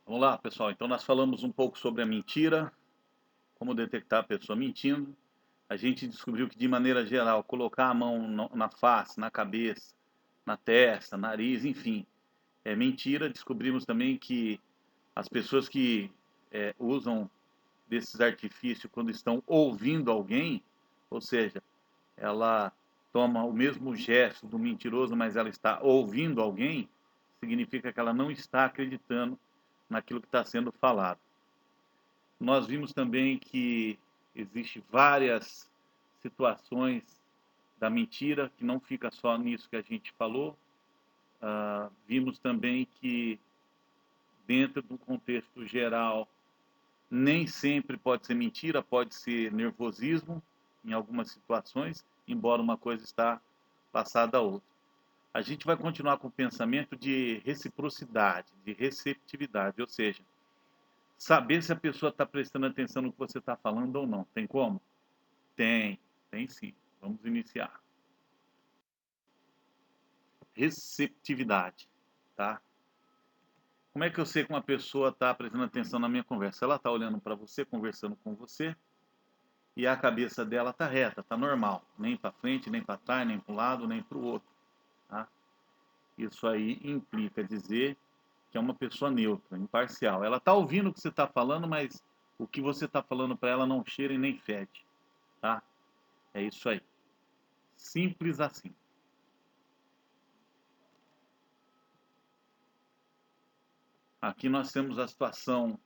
Vamos lá, pessoal. Então, nós falamos um pouco sobre a mentira, como detectar a pessoa mentindo. A gente descobriu que, de maneira geral, colocar a mão na face, na cabeça, na testa, nariz, enfim, é mentira. Descobrimos também que as pessoas que usam desses artifícios quando estão ouvindo alguém, ou seja, ela toma o mesmo gesto do mentiroso, mas ela está ouvindo alguém, significa que ela não está acreditando naquilo que está sendo falado. Nós vimos também que existe várias situações da mentira, que não fica só nisso que a gente falou. Vimos também que, dentro do contexto geral, nem sempre pode ser mentira, pode ser nervosismo em algumas situações, embora uma coisa está passada a outra. A gente vai continuar com o pensamento de reciprocidade, de receptividade, ou seja, saber se a pessoa está prestando atenção no que você está falando ou não. Tem como? Tem sim. Vamos iniciar. Receptividade, tá? Como é que eu sei que uma pessoa está prestando atenção na minha conversa? Ela está olhando para você, conversando com você, e a cabeça dela está reta, está normal. Nem para frente, nem para trás, nem para um lado, nem para o outro. Tá? Isso aí implica dizer que é uma pessoa neutra, imparcial. Ela está ouvindo o que você está falando, mas o que você está falando para ela não cheira e nem fede. Tá? É isso aí. Simples assim. Aqui nós temos a situação: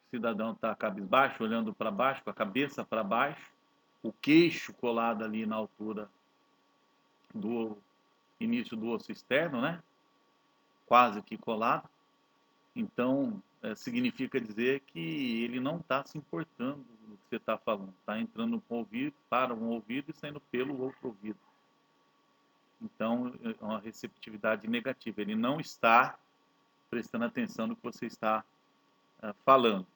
o cidadão está cabisbaixo, olhando para baixo, com a cabeça para baixo, o queixo colado ali na altura do início do osso externo, né? Quase que colado. Então, significa dizer que ele não está se importando do que você está falando. Está entrando com o ouvido, para um ouvido e saindo pelo outro ouvido. Então, é uma receptividade negativa. Ele não está prestando atenção no que você está falando.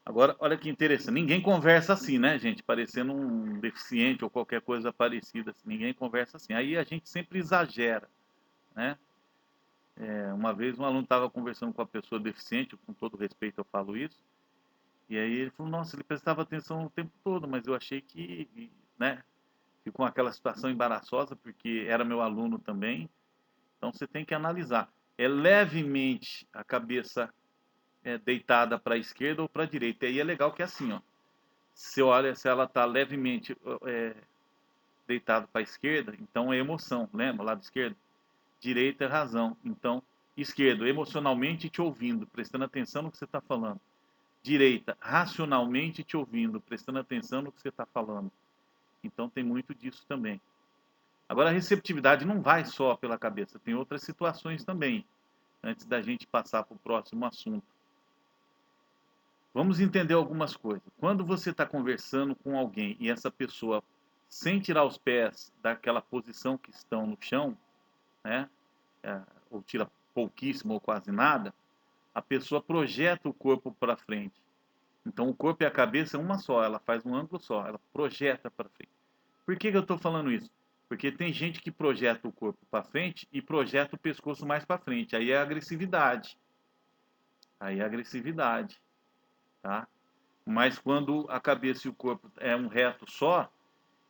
Agora, olha que interessante. Ninguém conversa assim, né, gente? Parecendo um deficiente ou qualquer coisa parecida. Assim. Ninguém conversa assim. Aí a gente sempre exagera, né? Uma vez um aluno estava conversando com a pessoa deficiente, com todo respeito eu falo isso, e aí ele falou: nossa, ele prestava atenção o tempo todo, mas eu achei que, né? Ficou aquela situação embaraçosa, porque era meu aluno também. Então você tem que analisar. É levemente a cabeça deitada para a esquerda ou para a direita. E aí é legal que é assim, ó. Se olha, se ela está levemente deitado para a esquerda, então é emoção, lembra? Lado esquerdo. Direita é razão. Então, esquerdo, emocionalmente te ouvindo, prestando atenção no que você está falando. Direita, racionalmente te ouvindo, prestando atenção no que você está falando. Então tem muito disso também. Agora, a receptividade não vai só pela cabeça, tem outras situações também, antes da gente passar para o próximo assunto. Vamos entender algumas coisas. Quando você está conversando com alguém e essa pessoa, sem tirar os pés daquela posição que estão no chão, né, ou tira pouquíssimo ou quase nada, a pessoa projeta o corpo para frente. Então, o corpo e a cabeça é uma só, ela faz um ângulo só, ela projeta para frente. Por que eu estou falando isso? Porque tem gente que projeta o corpo para frente e projeta o pescoço mais para frente. Aí é agressividade. Aí é agressividade, tá? Mas quando a cabeça e o corpo é um reto só,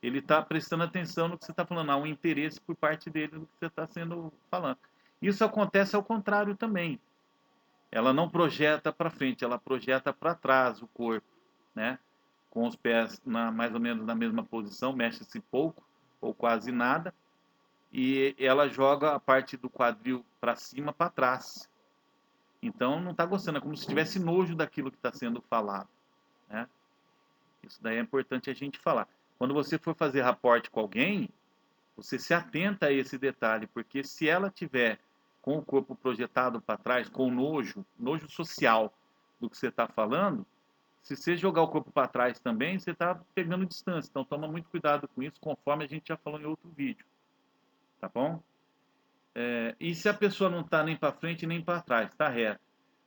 ele está prestando atenção no que você está falando. Há um interesse por parte dele no que você está sendo falando. Isso acontece ao contrário também. Ela não projeta para frente, ela projeta para trás o corpo, né? Com os pés mais ou menos na mesma posição, mexe-se pouco ou quase nada, e ela joga a parte do quadril para cima, para trás. Então não está gostando, é como se tivesse nojo daquilo que está sendo falado, né? Isso daí é importante a gente falar. Quando você for fazer raporte com alguém, você se atenta a esse detalhe, porque se ela tiver com o corpo projetado para trás, com nojo, nojo social do que você está falando, se você jogar o corpo para trás também, você está pegando distância. Então toma muito cuidado com isso, conforme a gente já falou em outro vídeo, tá bom? E se a pessoa não está nem para frente nem para trás, está reta,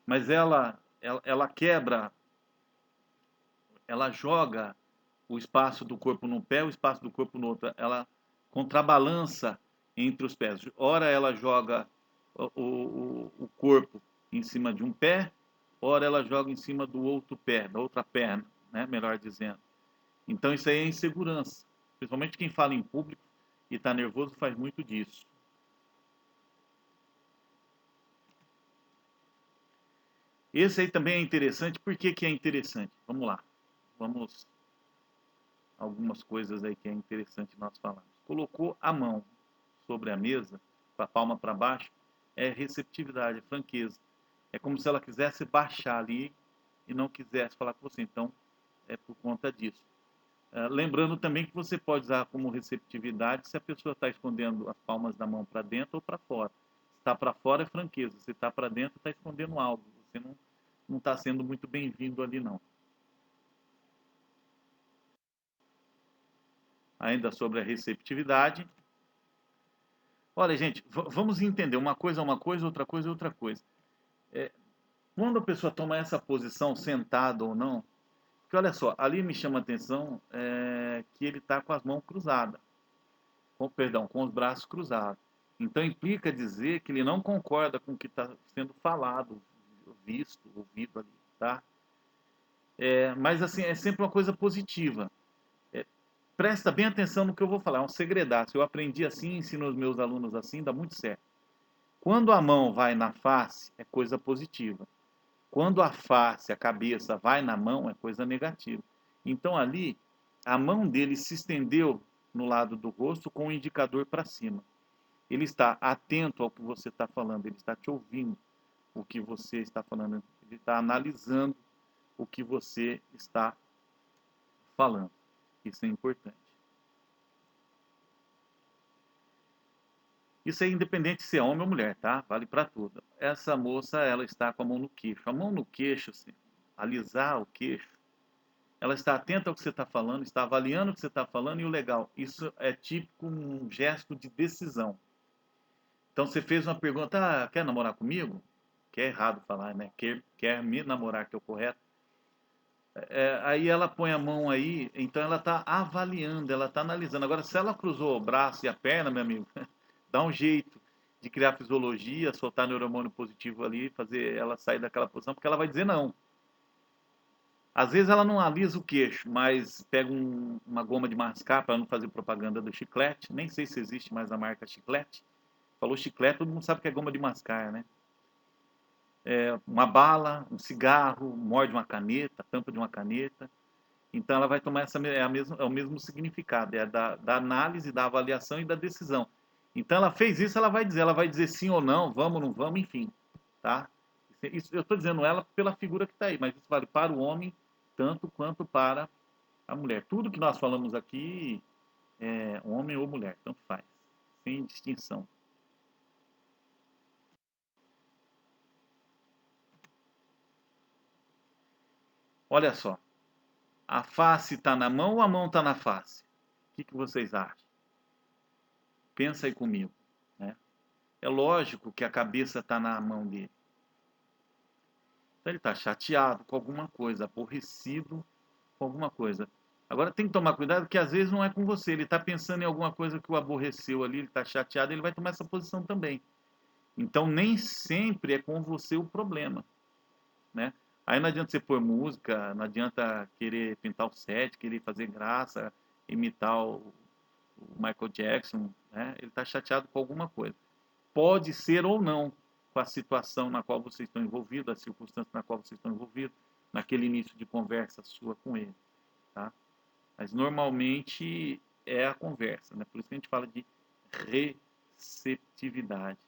mas ela quebra, ela joga o espaço do corpo num pé, o espaço do corpo no outro, ela contrabalança entre os pés. Ora ela joga o corpo em cima de um pé, ora ela joga em cima do outro pé, da outra perna, né? Melhor dizendo. Então isso aí é insegurança. Principalmente quem fala em público e está nervoso faz muito disso. Esse aí também é interessante. Por que que é interessante? Vamos lá. Vamos algumas coisas aí que é interessante nós falarmos. Colocou a mão sobre a mesa, com a palma para baixo, é receptividade, é franqueza. É como se ela quisesse baixar ali e não quisesse falar com você. Então, é por conta disso. Lembrando também que você pode usar como receptividade se a pessoa está escondendo as palmas da mão para dentro ou para fora. Se está para fora é franqueza, se está para dentro está escondendo algo. Você não está sendo muito bem-vindo ali não. Ainda sobre a receptividade. Olha, gente, vamos entender uma coisa é uma coisa, outra coisa é outra coisa. Quando a pessoa toma essa posição, sentado ou não, porque olha só, ali me chama a atenção que ele está com as mãos cruzadas, com os braços cruzados. Então implica dizer que ele não concorda com o que está sendo falado, visto, ouvido ali, tá? Mas assim, é sempre uma coisa positiva. Presta bem atenção no que eu vou falar, é um segredaço. Eu aprendi assim, ensino os meus alunos assim, dá muito certo. Quando a mão vai na face, é coisa positiva. Quando a face, a cabeça vai na mão, é coisa negativa. Então ali, a mão dele se estendeu no lado do rosto com o indicador para cima. Ele está atento ao que você está falando, ele está te ouvindo o que você está falando, ele está analisando o que você está falando. Isso é importante. Isso é independente se é homem ou mulher, tá? Vale para tudo. Essa moça, ela está com a mão no queixo. A mão no queixo, assim, alisar o queixo, ela está atenta ao que você está falando, está avaliando o que você está falando e o legal. Isso é típico um gesto de decisão. Então você fez uma pergunta, quer namorar comigo? Que é errado falar, né? Quer me namorar, que é o correto. Aí ela põe a mão aí, então ela está avaliando, ela está analisando. Agora, se ela cruzou o braço e a perna, meu amigo, dá um jeito de criar fisiologia, soltar neurônio positivo ali, fazer ela sair daquela posição, porque ela vai dizer não. Às vezes ela não alisa o queixo, mas pega uma goma de mascar para não fazer propaganda do chiclete. Nem sei se existe mais a marca chiclete. Falou chiclete, todo mundo sabe que é goma de mascar, né? Uma bala, um cigarro, morde uma caneta, tampa de uma caneta. Então ela vai tomar é o mesmo significado, é da análise, da avaliação e da decisão. Então ela fez isso, ela vai dizer sim ou não, vamos ou não vamos, enfim, tá? Isso, eu estou dizendo ela pela figura que está aí, mas isso vale para o homem tanto quanto para a mulher. Tudo que nós falamos aqui é homem ou mulher, tanto faz, sem distinção. Olha só, a face está na mão ou a mão está na face? O que vocês acham? Pensa aí comigo, né? É lógico que a cabeça está na mão dele. Então ele está chateado com alguma coisa, aborrecido com alguma coisa. Agora tem que tomar cuidado que às vezes não é com você. Ele está pensando em alguma coisa que o aborreceu ali, ele está chateado, ele vai tomar essa posição também. Então nem sempre é com você o problema, né? Aí não adianta você pôr música, não adianta querer pintar o set, querer fazer graça, imitar o Michael Jackson, né? Ele está chateado com alguma coisa. Pode ser ou não com a situação na qual vocês estão envolvidos, a circunstância na qual vocês estão envolvidos, naquele início de conversa sua com ele, tá? Mas normalmente é a conversa, né? Por isso que a gente fala de receptividade.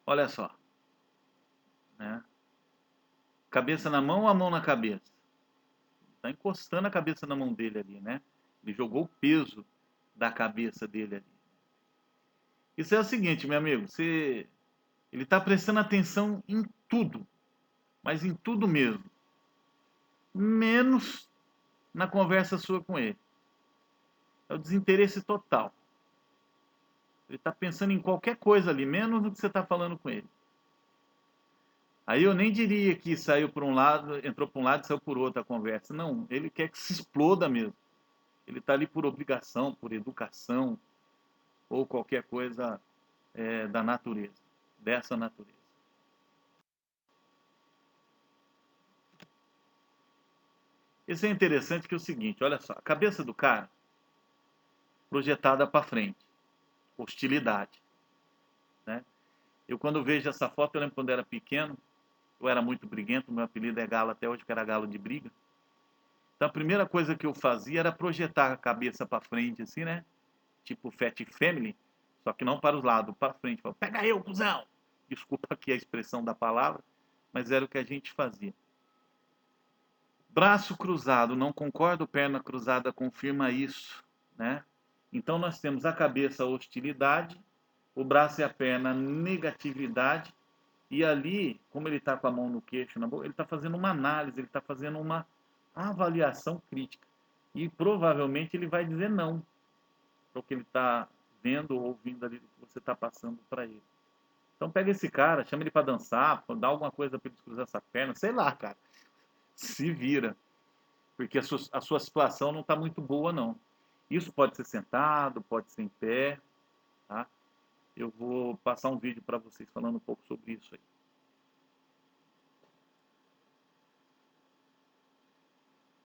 Olha só, né? Cabeça na mão ou a mão na cabeça? Está encostando a cabeça na mão dele ali, né? Ele jogou o peso da cabeça dele ali. Isso é o seguinte, meu amigo, ele está prestando atenção em tudo, mas em tudo mesmo, menos na conversa sua com ele. É o desinteresse total. Ele está pensando em qualquer coisa ali, menos no que você está falando com ele. Aí eu nem diria que saiu por um lado, entrou por um lado e saiu por outro a conversa. Não, ele quer que se exploda mesmo. Ele está ali por obrigação, por educação ou qualquer coisa da natureza, dessa natureza. Isso é interessante que é o seguinte, olha só, a cabeça do cara projetada para frente, hostilidade, né? Eu quando vejo essa foto, eu lembro quando eu era pequeno, eu era muito briguento, meu apelido é Galo até hoje, que era Galo de briga. Então a primeira coisa que eu fazia era projetar a cabeça para frente, assim, né? Tipo Fat Family, só que não para os lados, para frente. Falava, pega eu, cuzão! Desculpa aqui a expressão da palavra, mas era o que a gente fazia. Braço cruzado, não concordo, perna cruzada confirma isso, né? Então nós temos a cabeça hostilidade, o braço e a perna negatividade, e ali, como ele está com a mão no queixo, na boca, ele está fazendo uma análise, ele está fazendo uma avaliação crítica. E provavelmente ele vai dizer não para o que ele está vendo ou ouvindo ali do que você está passando para ele. Então pega esse cara, chama ele para dançar, dá alguma coisa para ele cruzar essa perna, sei lá, cara. Se vira, porque a sua situação não está muito boa, não. Isso pode ser sentado, pode ser em pé, tá? Eu vou passar um vídeo para vocês falando um pouco sobre isso aí.